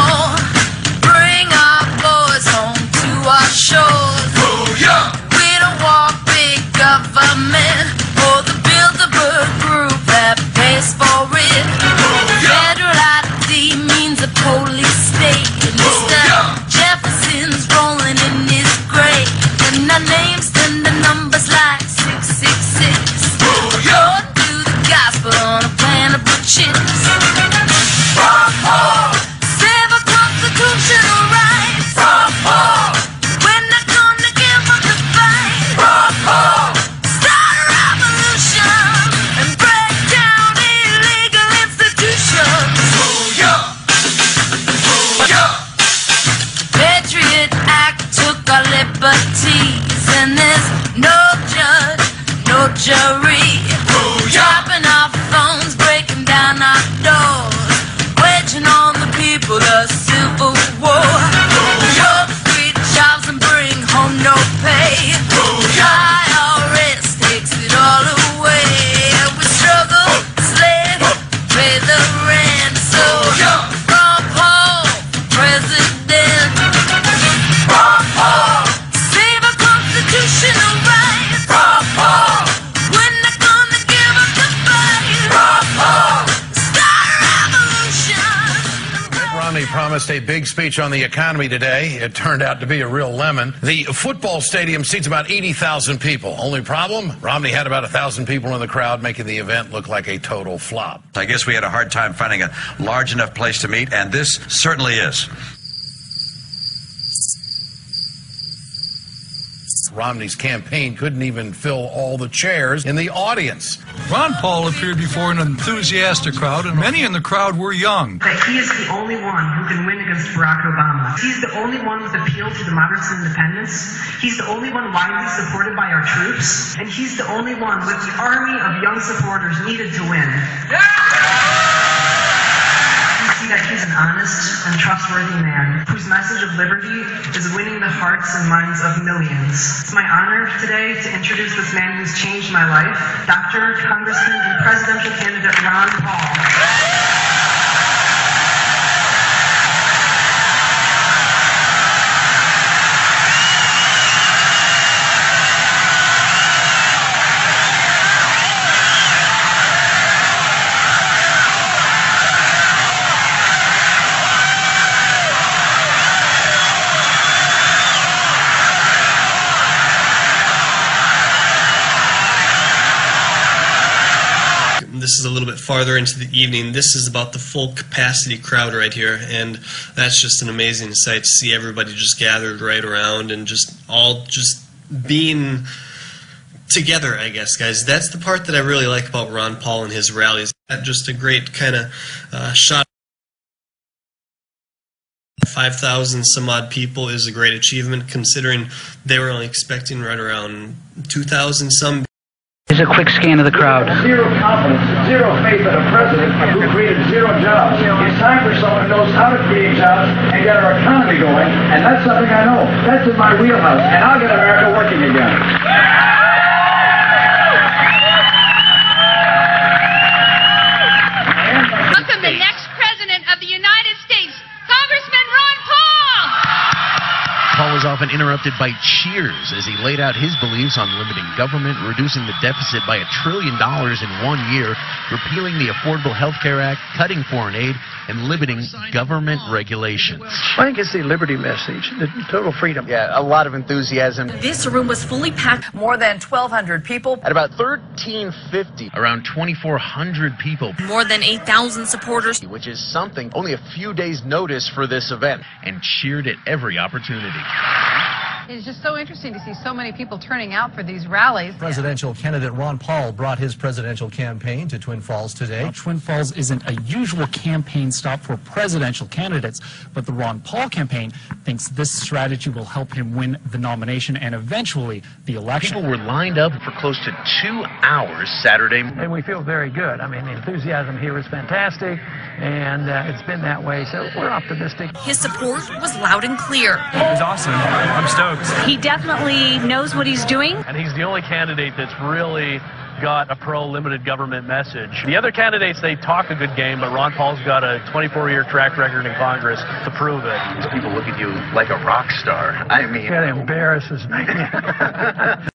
more. Bring our boys home to our shores. Oh, yeah. We don't want big government or the Bilderberg group that pays for it. Federal ID means a police state. And Mr. Jefferson's rolling in his grave. And our names and the numbers like 666. Lord, do the gospel on a plan of blue chips. Save our constitutional rights. We're not gonna give up the fight. Start a revolution and break down illegal institutions. Patriot Act took our liberties, and there's no judge, no jury. Chopping off phones, breaking down our doors, waging on the people a civil war. Work the street jobs and bring home no pay. IRS takes it all away. We struggle, slave, pay the rent. So Ron Paul, president. Save our constitutional rights. We're not gonna give up the fight. Start a revolution. Romney promised a big speech on the economy today. It turned out to be a real lemon. The football stadium seats about 80,000 people. Only problem, Romney had about 1,000 people in the crowd, making the event look like a total flop. I guess we had a hard time finding a large enough place to meet, and this certainly is. Romney's campaign couldn't even fill all the chairs in the audience. Ron Paul appeared before an enthusiastic crowd, and many in the crowd were young. That he is the only one who can win against Barack Obama. He's the only one with appeal to the moderates and independents. He's the only one widely supported by our troops. And he's the only one with the army of young supporters needed to win. That he's an honest and trustworthy man whose message of liberty is winning the hearts and minds of millions. It's my honor today to introduce this man who's changed my life, Dr., Congressman, and presidential candidate Ron Paul. This is a little bit farther into the evening. This is about the full capacity crowd right here, and that's just an amazing sight to see everybody just gathered right around and just all just being together, I guess, guys. That's the part that I really like about Ron Paul and his rallies. Just a great kind of shot. 5,000 some odd people is a great achievement, considering they were only expecting right around 2,000 some. Here's a quick scan of the crowd. Zero confidence, zero faith in a president who created zero jobs. It's time for someone who knows how to create jobs and get our economy going, and that's something I know. That's in my wheelhouse, and I'll get America working again. Welcome the next president of the United States, Congressman Ron Paul. Paul was often interrupted by cheers as he laid out his beliefs on limiting government, reducing the deficit by $1 trillion in 1 year, repealing the Affordable Health Care Act, cutting foreign aid, and limiting government regulations. I think it's the liberty message, the total freedom. Yeah, a lot of enthusiasm. This room was fully packed. More than 1,200 people. At about 1350, around 2,400 people. More than 8,000 supporters. Which is something, only a few days' notice for this event, and cheered at every opportunity. It's just so interesting to see so many people turning out for these rallies. Presidential candidate Ron Paul brought his presidential campaign to Twin Falls today. Now, Twin Falls isn't a usual campaign stop for presidential candidates, but the Ron Paul campaign thinks this strategy will help him win the nomination and eventually the election. People were lined up for close to 2 hours Saturday. And we feel very good. I mean, the enthusiasm here is fantastic, and it's been that way, so we're optimistic. His support was loud and clear. It was awesome. I'm stoked. He definitely knows what he's doing. And he's the only candidate that's really got a pro-limited government message. The other candidates, they talk a good game, but Ron Paul's got a 24-year track record in Congress to prove it. These people look at you like a rock star. I mean, That embarrasses me.